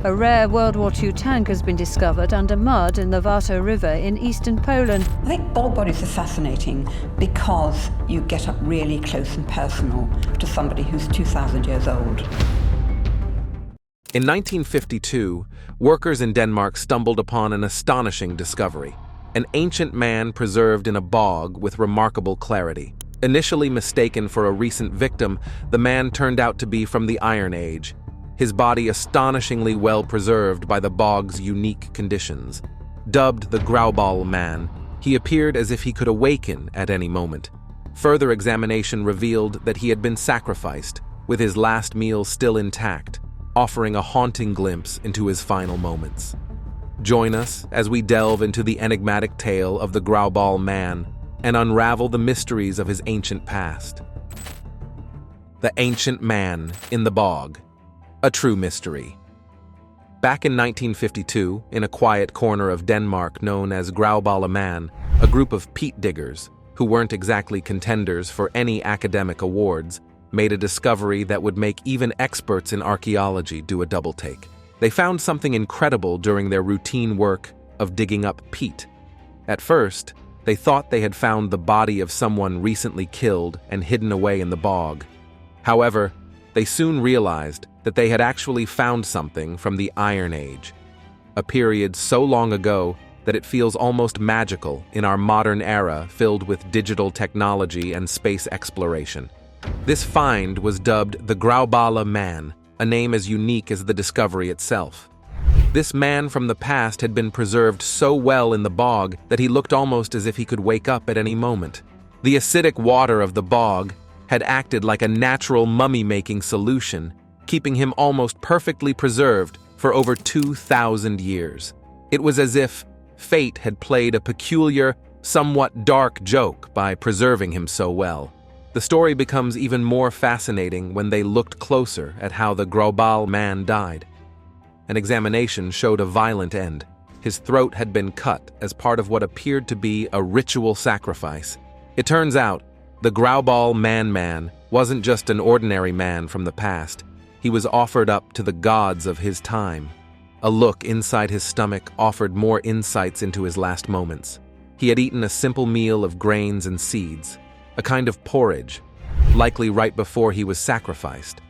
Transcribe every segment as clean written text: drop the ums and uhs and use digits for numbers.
A rare World War II tank has been discovered under mud in the Vasa River in eastern Poland. I think bog bodies are fascinating because you get up really close and personal to somebody who's 2,000 years old. In 1952, workers in Denmark stumbled upon an astonishing discovery: an ancient man preserved in a bog with remarkable clarity. Initially mistaken for a recent victim, the man turned out to be from the Iron Age, his body astonishingly well preserved by the bog's unique conditions. Dubbed the Grauballe Man, he appeared as if he could awaken at any moment. Further examination revealed that he had been sacrificed, with his last meal still intact, offering a haunting glimpse into his final moments. Join us as we delve into the enigmatic tale of the Grauballe Man and unravel the mysteries of his ancient past. The Ancient Man in the Bog, a true mystery. Back in 1952, in a quiet corner of Denmark known as Grauballe Man, a group of peat diggers, who weren't exactly contenders for any academic awards, made a discovery that would make even experts in archaeology do a double take. They found something incredible during their routine work of digging up peat. At first, they thought they had found the body of someone recently killed and hidden away in the bog. However, they soon realized that they had actually found something from the Iron Age, a period so long ago that it feels almost magical in our modern era filled with digital technology and space exploration. This find was dubbed the Grauballe Man, a name as unique as the discovery itself. This man from the past had been preserved so well in the bog that he looked almost as if he could wake up at any moment. The acidic water of the bog had acted like a natural mummy-making solution, keeping him almost perfectly preserved for over 2,000 years. It was as if fate had played a peculiar, somewhat dark joke by preserving him so well. The story becomes even more fascinating when they looked closer at how the Grauballe Man died. An examination showed a violent end. His throat had been cut as part of what appeared to be a ritual sacrifice. It turns out, the Grauballe Man wasn't just an ordinary man from the past. He was offered up to the gods of his time. A look inside his stomach offered more insights into his last moments. He had eaten a simple meal of grains and seeds, a kind of porridge, likely right before he was sacrificed.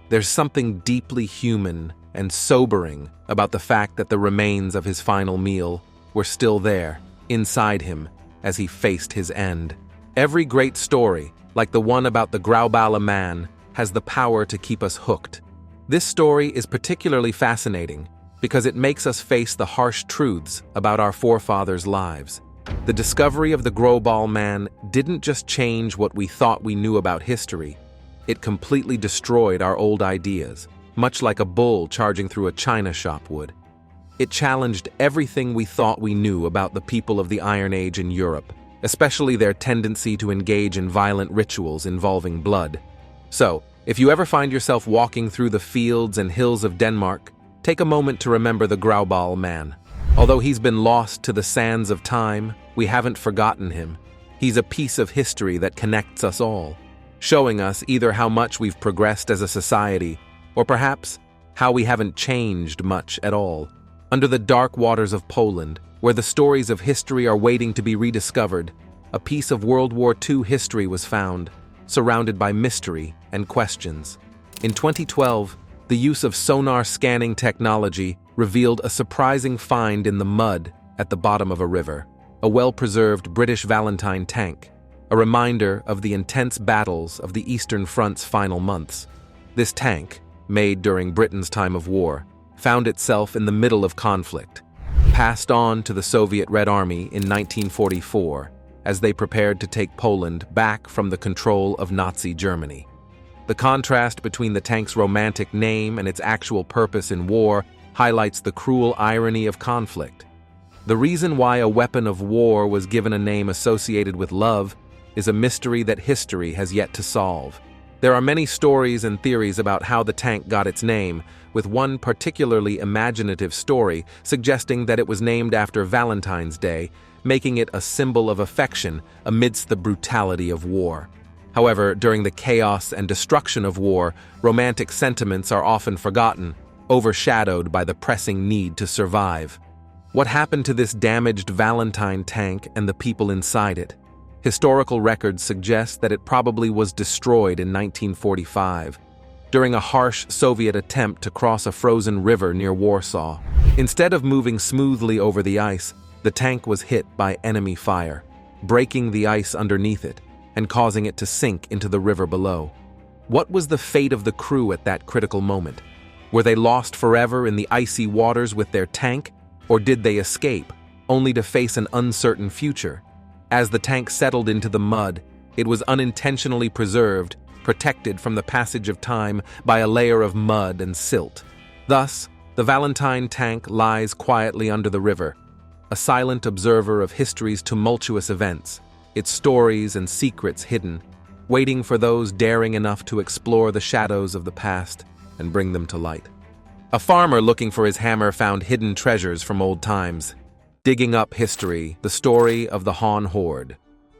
There's something deeply human and sobering about the fact that the remains of his final meal were still there, inside him, as he faced his end. Every great story, like the one about the Grauballe Man, has the power to keep us hooked. This story is particularly fascinating because it makes us face the harsh truths about our forefathers' lives. The discovery of the Grauballe Man didn't just change what we thought we knew about history, it completely destroyed our old ideas, much like a bull charging through a china shop would. It challenged everything we thought we knew about the people of the Iron Age in Europe, especially their tendency to engage in violent rituals involving blood. So, if you ever find yourself walking through the fields and hills of Denmark, take a moment to remember the Grauballe Man. Although he's been lost to the sands of time, we haven't forgotten him. He's a piece of history that connects us all, showing us either how much we've progressed as a society, or perhaps how we haven't changed much at all. Under the dark waters of Poland, where the stories of history are waiting to be rediscovered, a piece of World War II history was found, surrounded by mystery and questions. In 2012, the use of sonar scanning technology revealed a surprising find in the mud at the bottom of a river, a well-preserved British Valentine tank, a reminder of the intense battles of the Eastern Front's final months. This tank, made during Britain's time of war, found itself in the middle of conflict, passed on to the Soviet Red Army in 1944 as they prepared to take Poland back from the control of Nazi Germany. The contrast between the tank's romantic name and its actual purpose in war highlights the cruel irony of conflict. The reason why a weapon of war was given a name associated with love is a mystery that history has yet to solve. There are many stories and theories about how the tank got its name, with one particularly imaginative story suggesting that it was named after Valentine's Day, making it a symbol of affection amidst the brutality of war. However, during the chaos and destruction of war, romantic sentiments are often forgotten, overshadowed by the pressing need to survive. What happened to this damaged Valentine tank and the people inside it? Historical records suggest that it probably was destroyed in 1945, during a harsh Soviet attempt to cross a frozen river near Warsaw. Instead of moving smoothly over the ice, the tank was hit by enemy fire, breaking the ice underneath it and causing it to sink into the river below. What was the fate of the crew at that critical moment? Were they lost forever in the icy waters with their tank, or did they escape, only to face an uncertain future? As the tank settled into the mud, it was unintentionally preserved, protected from the passage of time by a layer of mud and silt. Thus, the Valentine tank lies quietly under the river, a silent observer of history's tumultuous events, its stories and secrets hidden, waiting for those daring enough to explore the shadows of the past and bring them to light. A farmer looking for his hammer found hidden treasures from old times. Digging up history, the story of the Han Hoard.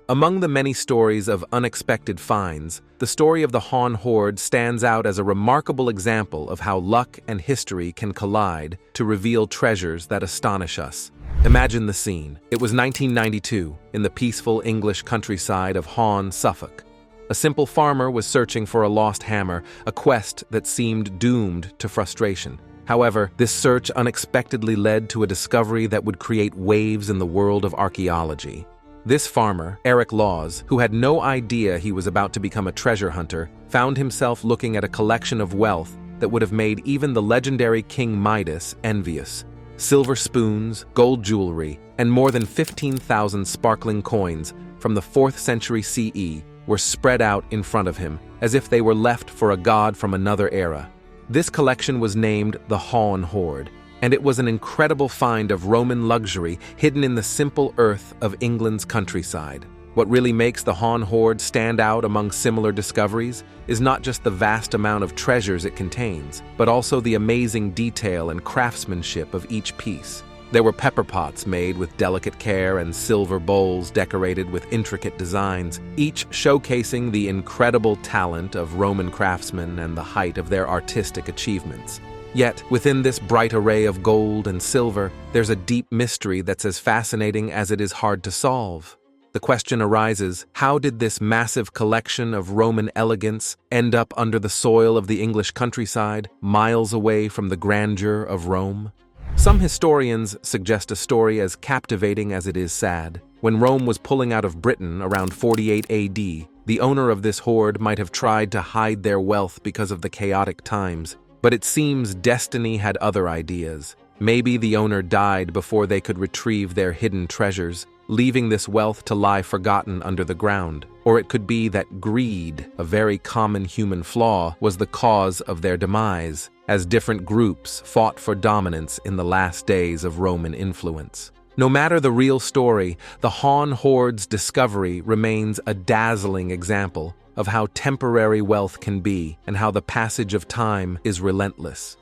Among the many stories of unexpected finds, the story of the Han Hoard stands out as a remarkable example of how luck and history can collide to reveal treasures that astonish us. Imagine the scene. It was 1992, in the peaceful English countryside of Han, Suffolk. A simple farmer was searching for a lost hammer, a quest that seemed doomed to frustration. However, this search unexpectedly led to a discovery that would create waves in the world of archaeology. This farmer, Eric Laws, who had no idea he was about to become a treasure hunter, found himself looking at a collection of wealth that would have made even the legendary King Midas envious. Silver spoons, gold jewelry, and more than 15,000 sparkling coins from the 4th century CE were spread out in front of him, as if they were left for a god from another era. This collection was named the Han Hoard, and it was an incredible find of Roman luxury hidden in the simple earth of England's countryside. What really makes the Han Hoard stand out among similar discoveries is not just the vast amount of treasures it contains, but also the amazing detail and craftsmanship of each piece. There were pepper pots made with delicate care and silver bowls decorated with intricate designs, each showcasing the incredible talent of Roman craftsmen and the height of their artistic achievements. Yet, within this bright array of gold and silver, there's a deep mystery that's as fascinating as it is hard to solve. The question arises, how did this massive collection of Roman elegance end up under the soil of the English countryside, miles away from the grandeur of Rome? Some historians suggest a story as captivating as it is sad. When Rome was pulling out of Britain around 48 AD, the owner of this hoard might have tried to hide their wealth because of the chaotic times. But it seems destiny had other ideas. Maybe the owner died before they could retrieve their hidden treasures, leaving this wealth to lie forgotten under the ground. Or it could be that greed, a very common human flaw, was the cause of their demise, as different groups fought for dominance in the last days of Roman influence. No matter the real story, the Han Hoard's discovery remains a dazzling example of how temporary wealth can be and how the passage of time is relentless.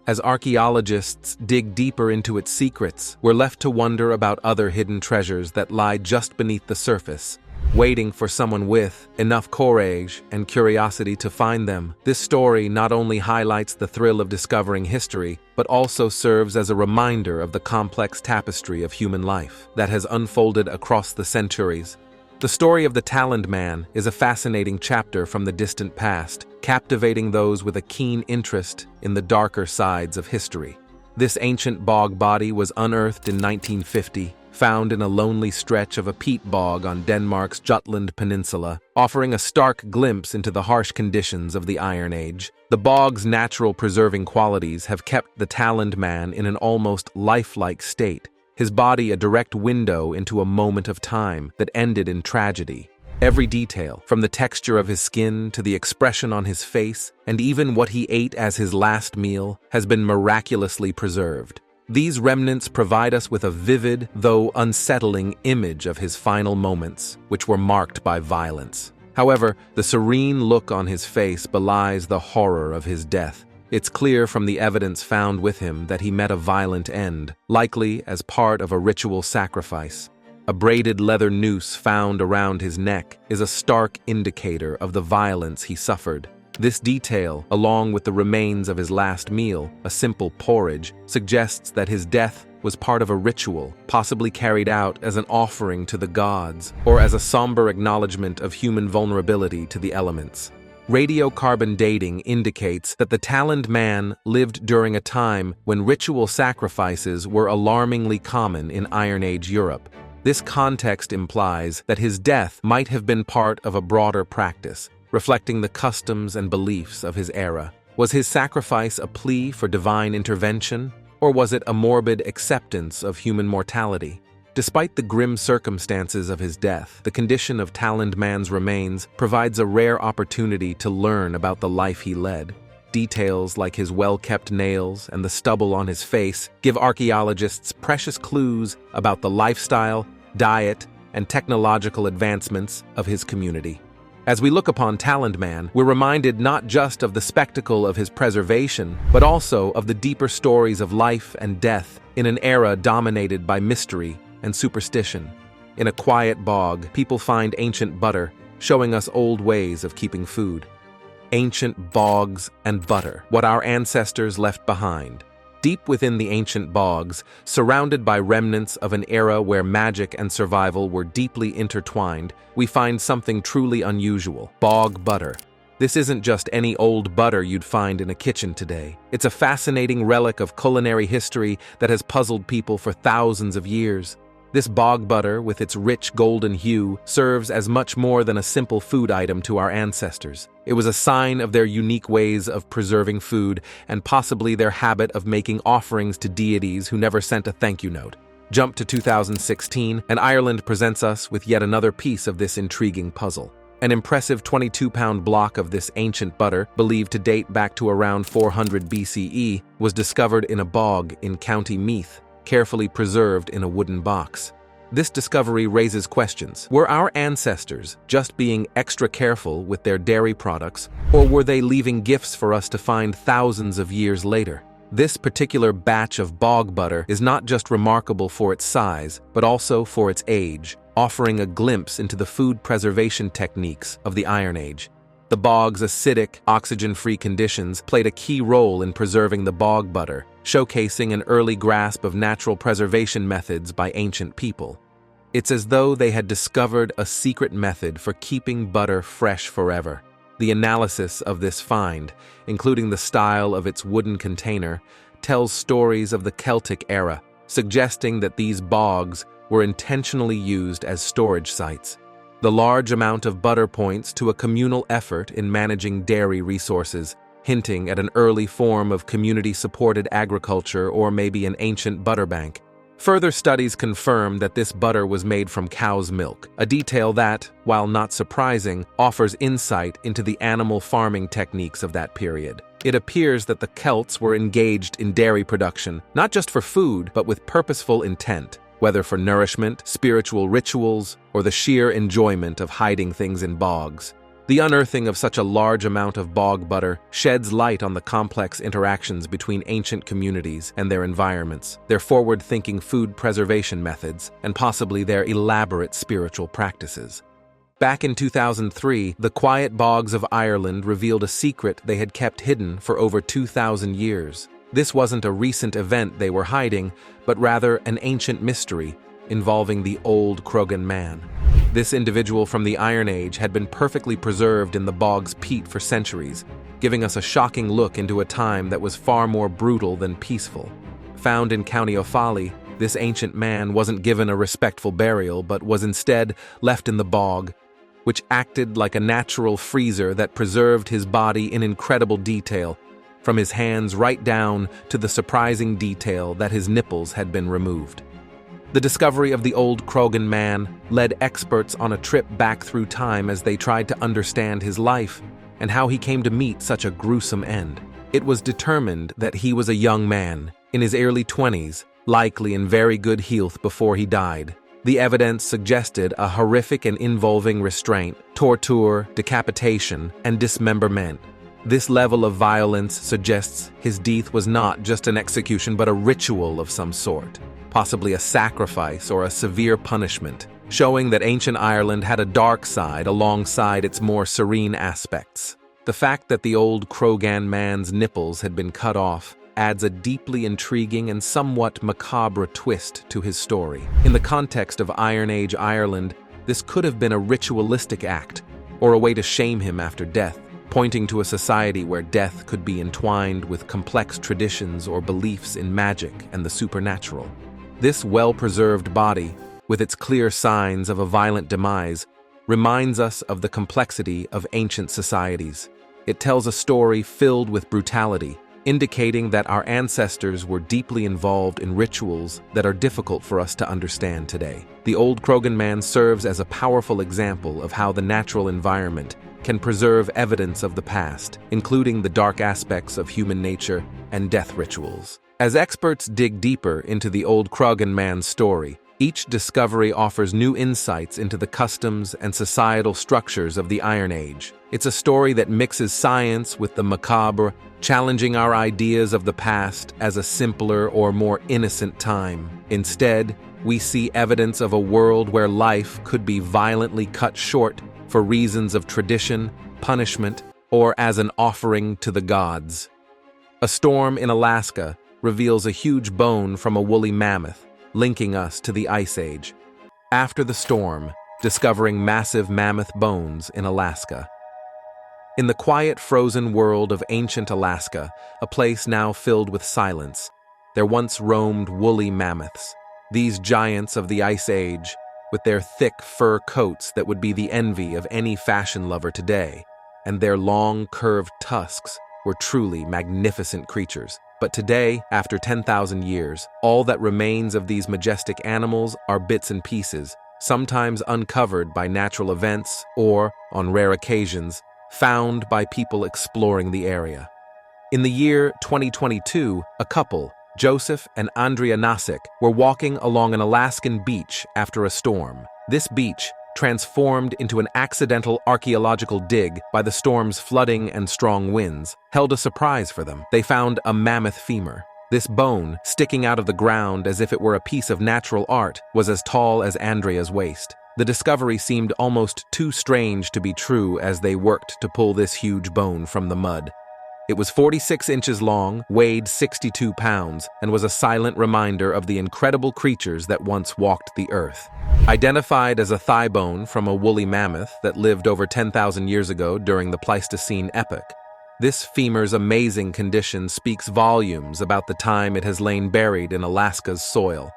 As archaeologists dig deeper into its secrets, we're left to wonder about other hidden treasures that lie just beneath the surface, waiting for someone with enough courage and curiosity to find them. This story not only highlights the thrill of discovering history, but also serves as a reminder of the complex tapestry of human life that has unfolded across the centuries. The story of the Lindo Man is a fascinating chapter from the distant past, captivating those with a keen interest in the darker sides of history. This ancient bog body was unearthed in 1950, found in a lonely stretch of a peat bog on Denmark's Jutland Peninsula, offering a stark glimpse into the harsh conditions of the Iron Age. The bog's natural preserving qualities have kept the Lindo Man in an almost lifelike state, his body a direct window into a moment of time that ended in tragedy. Every detail, from the texture of his skin to the expression on his face, and even what he ate as his last meal, has been miraculously preserved. These remnants provide us with a vivid, though unsettling, image of his final moments, which were marked by violence. However, the serene look on his face belies the horror of his death. It's clear from the evidence found with him that he met a violent end, likely as part of a ritual sacrifice. A braided leather noose found around his neck is a stark indicator of the violence he suffered. This detail, along with the remains of his last meal, a simple porridge, suggests that his death was part of a ritual, possibly carried out as an offering to the gods, or as a somber acknowledgement of human vulnerability to the elements. Radiocarbon dating indicates that the taloned man lived during a time when ritual sacrifices were alarmingly common in Iron Age Europe. This context implies that his death might have been part of a broader practice, reflecting the customs and beliefs of his era. Was his sacrifice a plea for divine intervention, or was it a morbid acceptance of human mortality? Despite the grim circumstances of his death, the condition of taloned man's remains provides a rare opportunity to learn about the life he led. Details like his well-kept nails and the stubble on his face give archaeologists precious clues about the lifestyle, diet, and technological advancements of his community. As we look upon taloned man, we're reminded not just of the spectacle of his preservation, but also of the deeper stories of life and death in an era dominated by mystery and superstition. In a quiet bog, people find ancient butter, showing us old ways of keeping food. Ancient bogs and butter, what our ancestors left behind. Deep within the ancient bogs, surrounded by remnants of an era where magic and survival were deeply intertwined, we find something truly unusual: bog butter. This isn't just any old butter you'd find in a kitchen today. It's a fascinating relic of culinary history that has puzzled people for thousands of years. This bog butter, with its rich golden hue, serves as much more than a simple food item to our ancestors. It was a sign of their unique ways of preserving food and possibly their habit of making offerings to deities who never sent a thank you note. Jump to 2016, and Ireland presents us with yet another piece of this intriguing puzzle. An impressive 22-pound block of this ancient butter, believed to date back to around 400 BCE, was discovered in a bog in County Meath, carefully preserved in a wooden box. This discovery raises questions. Were our ancestors just being extra careful with their dairy products, or were they leaving gifts for us to find thousands of years later? This particular batch of bog butter is not just remarkable for its size, but also for its age, offering a glimpse into the food preservation techniques of the Iron Age. The bog's acidic, oxygen-free conditions played a key role in preserving the bog butter, showcasing an early grasp of natural preservation methods by ancient people. It's as though they had discovered a secret method for keeping butter fresh forever. The analysis of this find, including the style of its wooden container, tells stories of the Celtic era, suggesting that these bogs were intentionally used as storage sites. The large amount of butter points to a communal effort in managing dairy resources, hinting at an early form of community-supported agriculture or maybe an ancient butter bank. Further studies confirm that this butter was made from cow's milk, a detail that, while not surprising, offers insight into the animal farming techniques of that period. It appears that the Celts were engaged in dairy production, not just for food, but with purposeful intent, whether for nourishment, spiritual rituals, or the sheer enjoyment of hiding things in bogs. The unearthing of such a large amount of bog butter sheds light on the complex interactions between ancient communities and their environments, their forward-thinking food preservation methods, and possibly their elaborate spiritual practices. Back in 2003, the quiet bogs of Ireland revealed a secret they had kept hidden for over 2,000 years. This wasn't a recent event they were hiding, but rather an ancient mystery involving the old Grauballe Man. This individual from the Iron Age had been perfectly preserved in the bog's peat for centuries, giving us a shocking look into a time that was far more brutal than peaceful. Found in County Offaly, this ancient man wasn't given a respectful burial, but was instead left in the bog, which acted like a natural freezer that preserved his body in incredible detail, from his hands right down to the surprising detail that his nipples had been removed. The discovery of the old Grauballe Man led experts on a trip back through time as they tried to understand his life and how he came to meet such a gruesome end. It was determined that he was a young man, in his early 20s, likely in very good health before he died. The evidence suggested a horrific and involving restraint, torture, decapitation, and dismemberment. This level of violence suggests his death was not just an execution but a ritual of some sort, possibly a sacrifice or a severe punishment, showing that ancient Ireland had a dark side alongside its more serene aspects. The fact that the old Grauballe Man's nipples had been cut off adds a deeply intriguing and somewhat macabre twist to his story. In the context of Iron Age Ireland, this could have been a ritualistic act, or a way to shame him after death, pointing to a society where death could be entwined with complex traditions or beliefs in magic and the supernatural. This well-preserved body, with its clear signs of a violent demise, reminds us of the complexity of ancient societies. It tells a story filled with brutality, indicating that our ancestors were deeply involved in rituals that are difficult for us to understand today. The old Grauballe Man serves as a powerful example of how the natural environment can preserve evidence of the past, including the dark aspects of human nature and death rituals. As experts dig deeper into the old Grauballe Man's story, each discovery offers new insights into the customs and societal structures of the Iron Age. It's a story that mixes science with the macabre, challenging our ideas of the past as a simpler or more innocent time. Instead, we see evidence of a world where life could be violently cut short for reasons of tradition, punishment, or as an offering to the gods. A storm in Alaska reveals a huge bone from a woolly mammoth, linking us to the Ice Age. After the storm, discovering massive mammoth bones in Alaska. In the quiet, frozen world of ancient Alaska, a place now filled with silence, there once roamed woolly mammoths. These giants of the Ice Age, with their thick fur coats that would be the envy of any fashion lover today, and their long, curved tusks, were truly magnificent creatures. But today, after 10,000 years, all that remains of these majestic animals are bits and pieces, sometimes uncovered by natural events or, on rare occasions, found by people exploring the area. In the year 2022, a couple, Joseph and Andrea Nasik, were walking along an Alaskan beach after a storm. This beach, transformed into an accidental archaeological dig by the storm's flooding and strong winds, held a surprise for them. They found a mammoth femur. This bone, sticking out of the ground as if it were a piece of natural art, was as tall as Andrea's waist. The discovery seemed almost too strange to be true as they worked to pull this huge bone from the mud. It was 46 inches long, weighed 62 pounds, and was a silent reminder of the incredible creatures that once walked the earth. Identified as a thigh bone from a woolly mammoth that lived over 10,000 years ago during the Pleistocene epoch, this femur's amazing condition speaks volumes about the time it has lain buried in Alaska's soil.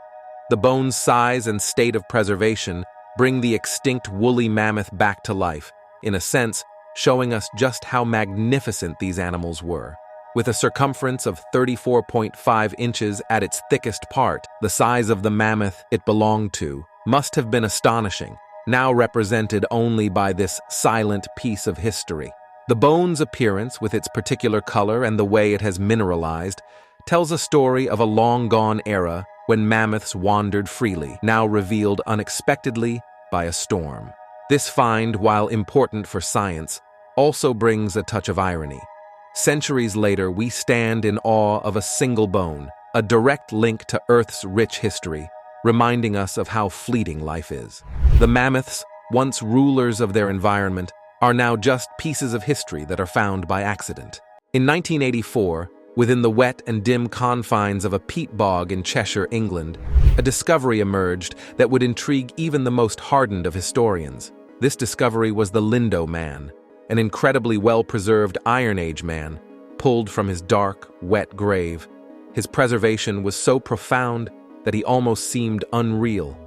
The bone's size and state of preservation bring the extinct woolly mammoth back to life, in a sense, showing us just how magnificent these animals were. With a circumference of 34.5 inches at its thickest part, the size of the mammoth it belonged to must have been astonishing, now represented only by this silent piece of history. The bone's appearance, with its particular color and the way it has mineralized, tells a story of a long-gone era when mammoths wandered freely, now revealed unexpectedly by a storm. This find, while important for science, also brings a touch of irony. Centuries later, we stand in awe of a single bone, a direct link to Earth's rich history, reminding us of how fleeting life is. The mammoths, once rulers of their environment, are now just pieces of history that are found by accident. In 1984, within the wet and dim confines of a peat bog in Cheshire, England, a discovery emerged that would intrigue even the most hardened of historians. This discovery was the Lindo Man, an incredibly well-preserved Iron Age man, pulled from his dark, wet grave. His preservation was so profound that he almost seemed unreal.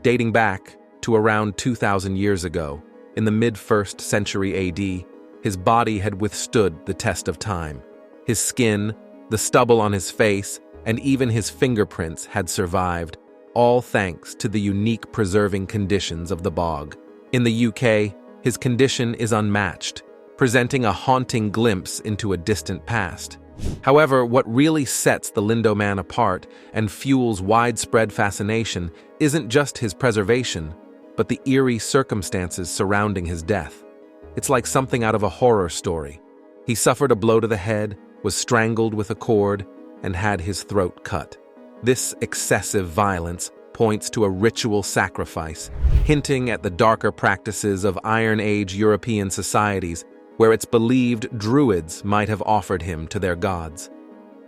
Dating back to around 2,000 years ago, in the mid-1st century AD, his body had withstood the test of time. His skin, the stubble on his face, and even his fingerprints had survived, all thanks to the unique preserving conditions of the bog. In the UK, his condition is unmatched, presenting a haunting glimpse into a distant past. However, what really sets the Lindo Man apart and fuels widespread fascination isn't just his preservation, but the eerie circumstances surrounding his death. It's like something out of a horror story. He suffered a blow to the head, was strangled with a cord, and had his throat cut. This excessive violence points to a ritual sacrifice, hinting at the darker practices of Iron Age European societies where it's believed druids might have offered him to their gods.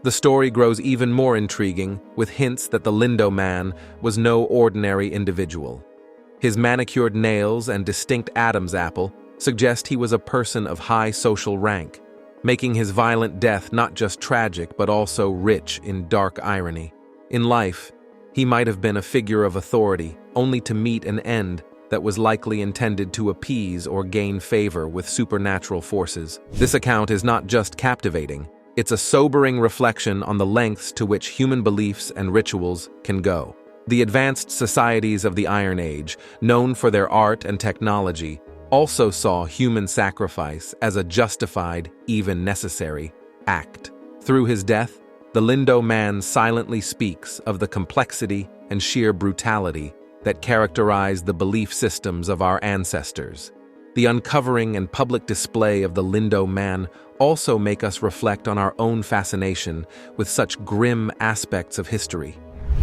The story grows even more intriguing with hints that the Lindo Man was no ordinary individual. His manicured nails and distinct Adam's apple suggest he was a person of high social rank, making his violent death not just tragic but also rich in dark irony. In life, he might have been a figure of authority, only to meet an end that was likely intended to appease or gain favor with supernatural forces. This account is not just captivating, it's a sobering reflection on the lengths to which human beliefs and rituals can go. The advanced societies of the Iron Age, known for their art and technology, also saw human sacrifice as a justified, even necessary, act. Through his death, the Lindo Man silently speaks of the complexity and sheer brutality that characterized the belief systems of our ancestors. The uncovering and public display of the Lindo Man also make us reflect on our own fascination with such grim aspects of history.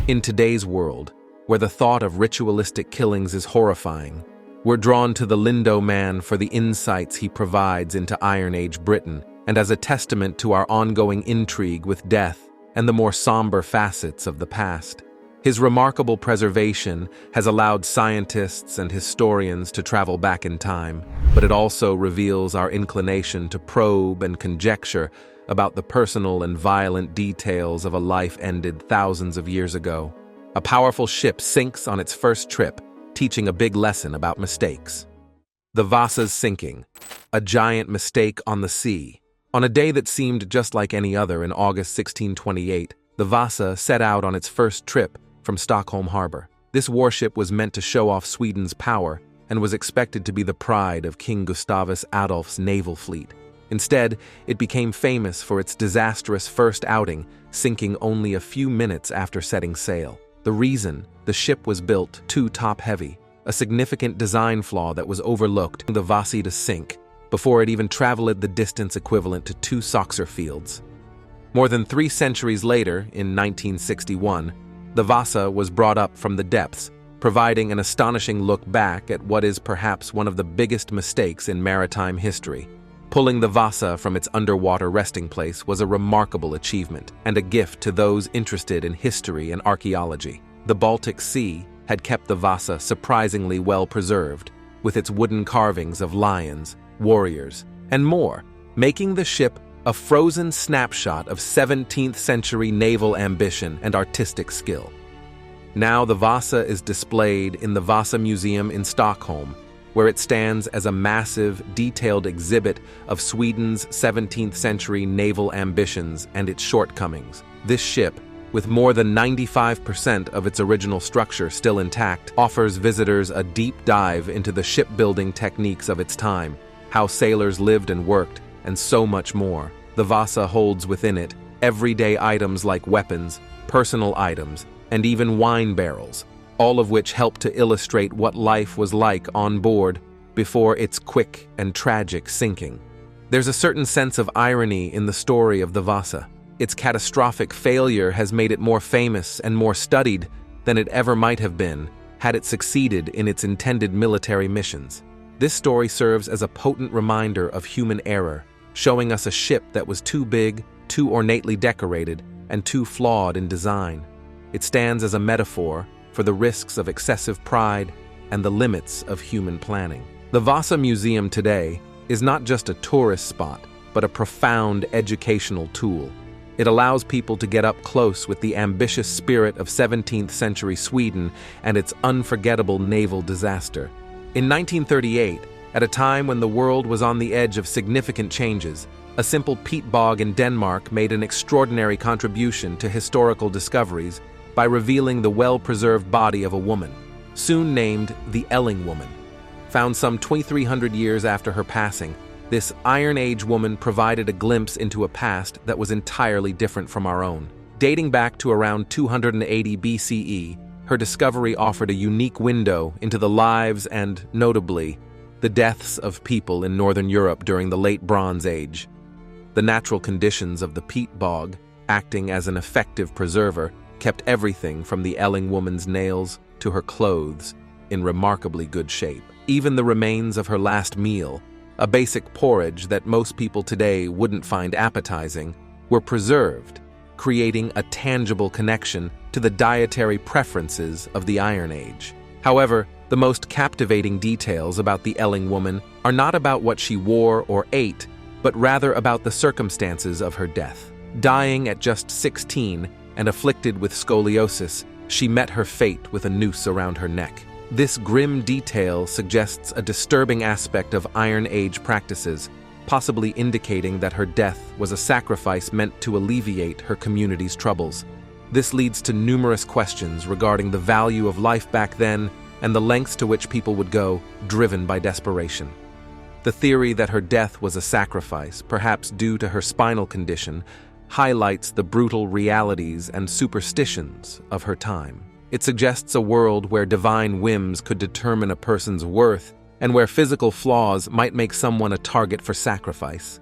In today's world, where the thought of ritualistic killings is horrifying, we're drawn to the Lindo Man for the insights he provides into Iron Age Britain and as a testament to our ongoing intrigue with death and the more somber facets of the past. His remarkable preservation has allowed scientists and historians to travel back in time, but it also reveals our inclination to probe and conjecture about the personal and violent details of a life ended thousands of years ago. A powerful ship sinks on its first trip, teaching a big lesson about mistakes. The Vasa's sinking, a giant mistake on the sea. On a day that seemed just like any other in August 1628, the Vasa set out on its first trip from Stockholm Harbor. This warship was meant to show off Sweden's power and was expected to be the pride of King Gustavus Adolf's naval fleet. Instead, it became famous for its disastrous first outing, sinking only a few minutes after setting sail. The reason? The ship was built too top-heavy, a significant design flaw that was overlooked, the Vasa to sink before it even traveled the distance equivalent to 2 soccer fields. More than 3 centuries later, in 1961, the Vasa was brought up from the depths, providing an astonishing look back at what is perhaps one of the biggest mistakes in maritime history. Pulling the Vasa from its underwater resting place was a remarkable achievement and a gift to those interested in history and archaeology. The Baltic Sea had kept the Vasa surprisingly well preserved, with its wooden carvings of lions, warriors, and more, making the ship a frozen snapshot of 17th century naval ambition and artistic skill. Now the Vasa is displayed in the Vasa Museum in Stockholm, where it stands as a massive, detailed exhibit of Sweden's 17th century naval ambitions and its shortcomings. This ship, with more than 95% of its original structure still intact, offers visitors a deep dive into the shipbuilding techniques of its time, how sailors lived and worked, and so much more. The Vasa holds within it everyday items like weapons, personal items, and even wine barrels, all of which help to illustrate what life was like on board before its quick and tragic sinking. There's a certain sense of irony in the story of the Vasa. Its catastrophic failure has made it more famous and more studied than it ever might have been had it succeeded in its intended military missions. This story serves as a potent reminder of human error, showing us a ship that was too big, too ornately decorated, and too flawed in design. It stands as a metaphor for the risks of excessive pride and the limits of human planning. The Vasa Museum today is not just a tourist spot, but a profound educational tool. It allows people to get up close with the ambitious spirit of 17th century Sweden and its unforgettable naval disaster. In 1938, at a time when the world was on the edge of significant changes, a simple peat bog in Denmark made an extraordinary contribution to historical discoveries by revealing the well-preserved body of a woman, soon named the Elling Woman. Found some 2,300 years after her passing, this Iron Age woman provided a glimpse into a past that was entirely different from our own. Dating back to around 280 BCE, her discovery offered a unique window into the lives and, notably, the deaths of people in Northern Europe during the Late Bronze Age. The natural conditions of the peat bog, acting as an effective preserver, kept everything from the Elling woman's nails to her clothes in remarkably good shape. Even the remains of her last meal, a basic porridge that most people today wouldn't find appetizing, were preserved, creating a tangible connection to the dietary preferences of the Iron Age. However, the most captivating details about the Elling woman are not about what she wore or ate, but rather about the circumstances of her death. Dying at just 16 and afflicted with scoliosis, she met her fate with a noose around her neck. This grim detail suggests a disturbing aspect of Iron Age practices, possibly indicating that her death was a sacrifice meant to alleviate her community's troubles. This leads to numerous questions regarding the value of life back then and the lengths to which people would go, driven by desperation. The theory that her death was a sacrifice, perhaps due to her spinal condition, highlights the brutal realities and superstitions of her time. It suggests a world where divine whims could determine a person's worth and where physical flaws might make someone a target for sacrifice.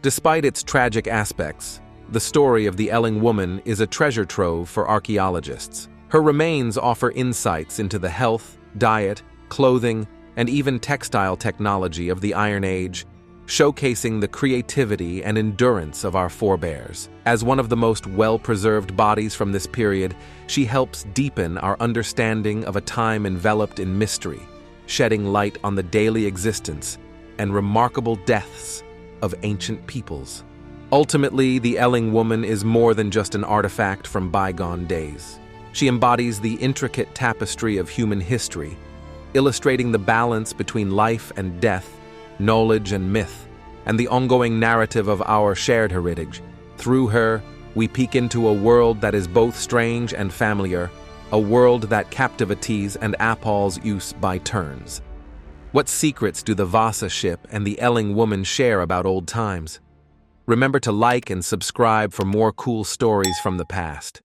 Despite its tragic aspects, the story of the Elling woman is a treasure trove for archaeologists. Her remains offer insights into the health, diet, clothing, and even textile technology of the Iron Age, showcasing the creativity and endurance of our forebears. As one of the most well-preserved bodies from this period, she helps deepen our understanding of a time enveloped in mystery, shedding light on the daily existence and remarkable deaths of ancient peoples. Ultimately, the Elling woman is more than just an artifact from bygone days. She embodies the intricate tapestry of human history, illustrating the balance between life and death, knowledge and myth, and the ongoing narrative of our shared heritage. Through her, we peek into a world that is both strange and familiar, a world that captivates and appalls us by turns. What secrets do the Vasa ship and the Elling woman share about old times? Remember to like and subscribe for more cool stories from the past.